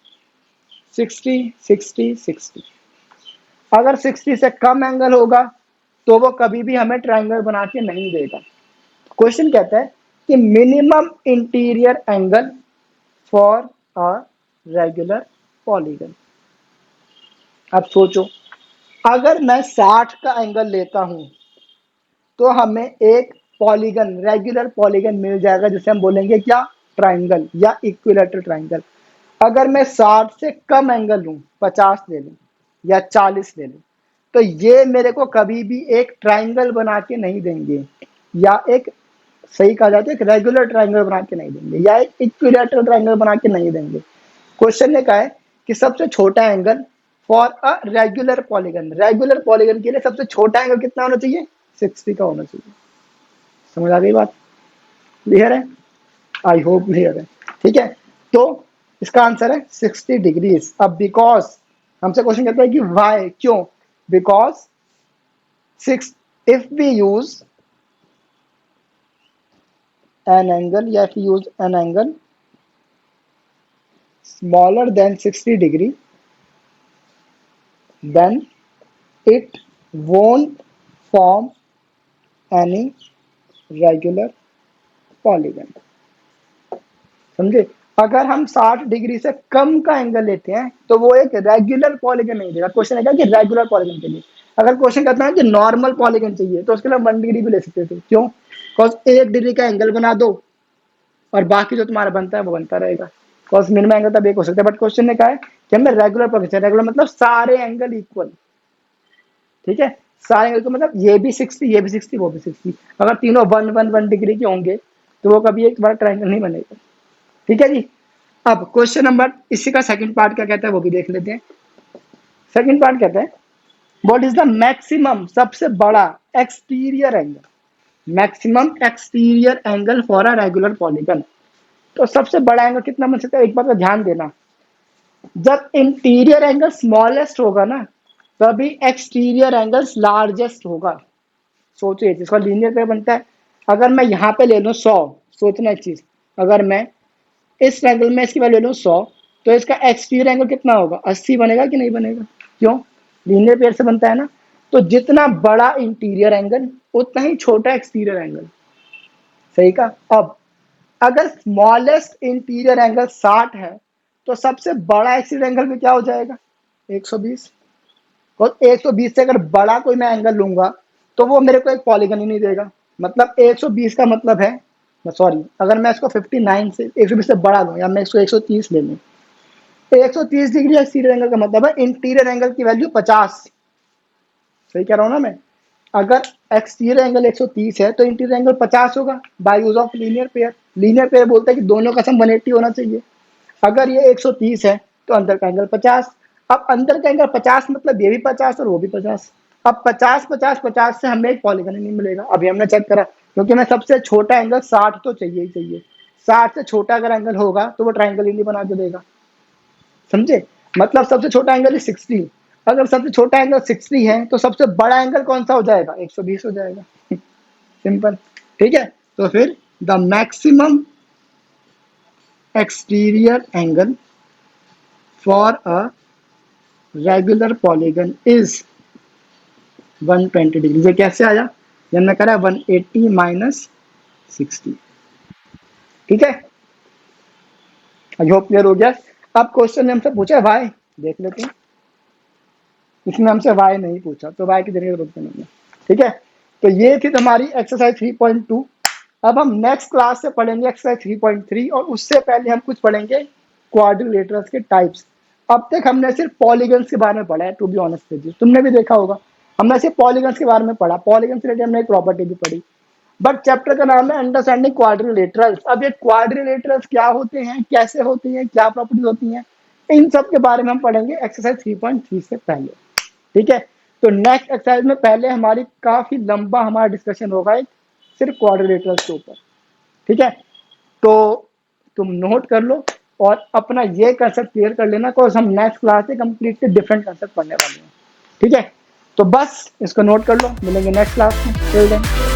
60 60 60। अगर 60 से कम एंगल होगा तो वो कभी भी हमें ट्राइंगल बना के नहीं देगा। क्वेश्चन कहता है कि minimum interior angle for a regular polygon. अब सोचो, अगर मैं 60 का एंगल लेता हूं तो हमें एक पॉलीगन, रेगुलर पॉलीगन मिल जाएगा जिसे हम बोलेंगे क्या, ट्राइंगल या इक्विलैटरल ट्राइंगल। अगर मैं 60 से कम एंगल लूं, 50 ले लूं या 40 ले लूं, तो ये मेरे को कभी भी एक ट्राइंगल बना के नहीं देंगे, या एक, सही कहा जाता है, एक रेगुलर ट्राइंगल बना के नहीं देंगे, या एक इक्विलैटरल ट्राइंगल बना के नहीं देंगे। क्वेश्चन ने कहा है कि सबसे छोटा angle for a regular polygon. Regular polygon के लिए सबसे छोटा एंगल कितना होना चाहिए? 60 का होना चाहिए। समझ आ गई बात? क्लियर है? आई होप क्लियर है। ठीक है, तो इसका आंसर है 60 डिग्रीज। अब बिकॉज हमसे क्वेश्चन कहता है कि वाई, क्यों? Because six if we use an angle या if we use an angle smaller than 60 degree, then it won't form any regular polygon। समझे? अगर हम 60 डिग्री से कम का एंगल लेते हैं तो वो एक रेगुलर पॉलीगन नहीं देगा। क्वेश्चन है कि रेगुलर पॉलीगन के लिए, अगर क्वेश्चन कहता है कि नॉर्मल पॉलीगन चाहिए तो उसके लिए 1 डिग्री भी ले सकते थे। क्यों? बिकॉज 1 डिग्री का एंगल बना दो और बाकी जो तुम्हारा बनता है वो बनता रहेगा। बिकॉज मिनिमम एंगल तब एक हो सकता है, बट क्वेश्चन ने कहा है कि हमें रेगुलर पॉलीगन चाहिए। रेगुलर मतलब सारे एंगल इक्वल। ठीक है, सारे एंगल को मतलब ये भी 60, ये भी 60, वो भी 60। अगर तीनों 1 डिग्री के होंगे तो वो कभी एक बड़ा ट्रायंगल नहीं बनेगा। ठीक है जी। अब क्वेश्चन नंबर, इसी का सेकंड पार्ट क्या कहता है वो भी देख लेते हैं। सेकंड पार्ट कहता है व्हाट इज द मैक्सिमम, सबसे बड़ा exterior angle, maximum exterior angle for a regular polygon. तो सबसे बड़ा एंगल कितना बन सकता है? एक बात का ध्यान देना, जब इंटीरियर एंगल स्मॉलेस्ट होगा ना तभी एक्सटीरियर एंगल्स लार्जेस्ट होगा। सोचो ये चीज, इसका लीनियर पे बनता है। अगर मैं यहाँ पे ले लूँ 100, सोचना एक चीज, अगर मैं इस एंगल में इसकी वैल्यू ले लूँ 100 तो इसका एक्सटीरियर एंगल कितना होगा? 80 बनेगा कि नहीं बनेगा? क्यों? लीनियर पेयर से बनता है ना। तो जितना बड़ा इंटीरियर एंगल उतना ही छोटा एक्सटीरियर एंगल। सही का? अब अगर स्मॉलेस्ट इंटीरियर एंगल 60 है तो सबसे बड़ा एक्सटीरियर एंगल भी क्या हो जाएगा? 120। और 120 से अगर बड़ा कोई मैं एंगल लूंगा तो वो मेरे को एक पॉलीगन ही नहीं देगा। मतलब 120 का मतलब है, सॉरी, अगर मैं इसको 59 से 120 से बड़ा लूँ या मैं इसको 130 ले लूँ, 130 डिग्री एक्सटीरियर एंगल का मतलब है इंटीरियर एंगल की वैल्यू 50। सही कह रहा हूँ ना मैं? अगर एक्सटीरियर एंगल 130 है तो इंटीरियर एंगल 50 होगा by use of linear pair. Linear pair बोलता है कि दोनों का सम 180 होना चाहिए। अगर ये 130 है तो अंदर का एंगल 50। अब अंदर का एंगल 50 मतलब ये भी 50 और वो भी 50। अब 50 50 50 से हमें एक पॉलीगन ही नहीं मिलेगा। अभी हमने चेक करा, क्योंकि हमें सबसे छोटा एंगल 60 तो चाहिए ही चाहिए। 60 से छोटा अगर एंगल होगा तो वो ट्राइंगल ही नहीं बना के देगा। समझे? मतलब सबसे छोटा एंगल 60। अगर सबसे छोटा एंगल 60 है तो सबसे बड़ा एंगल कौन सा हो जाएगा? 120 हो जाएगा। सिंपल। ठीक है, तो फिर the maximum exterior angle for a regular polygon is 120 degree. ये कैसे आया? जब मैं करा 180 माइनस 60। ठीक है, आई होप क्लियर हो गया। अब क्वेश्चन ने हमसे पूछा है वाई, देख लेते हैं। इसमें हमसे वाई नहीं पूछा तो वाई की जगह रुकते नहीं है। ठीक है, तो ये थी हमारी एक्सरसाइज 3.2। अब हम नेक्स्ट क्लास से पढ़ेंगे एक्सरसाइज 3.3 और उससे पहले हम कुछ पढ़ेंगे क्वाड्रिलेटरल्स के टाइप्स। अब तक हमने सिर्फ पॉलीगन्स के बारे में पढ़ा है, to be honest with you. तुमने भी देखा होगा, हमने सिर्फ पॉलीगन्स के बारे में पढ़ा। पॉलीगन से रिलेटेड हमने एक प्रॉपर्टी भी पढ़ी, बट चैप्टर का नाम है अंडरस्टैंडिंग क्वाड्रिलेटरल्स। अब ये क्वाड्रिलेटरल्स क्या होते हैं, कैसे होते हैं, क्या प्रॉपर्टीज होती हैं, इन सब के बारे में हम पढ़ेंगे एक्सरसाइज 3.3 से पहले। ठीक है, तो नेक्स्ट एक्सरसाइज में पहले हमारी काफी लंबा हमारा डिस्कशन होगा एक सिर्फ क्वाड्रिलेटरल्स के ऊपर। ठीक है, तो तुम नोट कर लो और अपना ये कंसेप्ट क्लियर कर लेना, बिकॉज हम नेक्स्ट क्लास से कंप्लीटली डिफरेंट कंसेप्ट पढ़ने वाले हैं। ठीक है, तो बस इसको नोट कर लो। मिलेंगे नेक्स्ट क्लास में। Till then.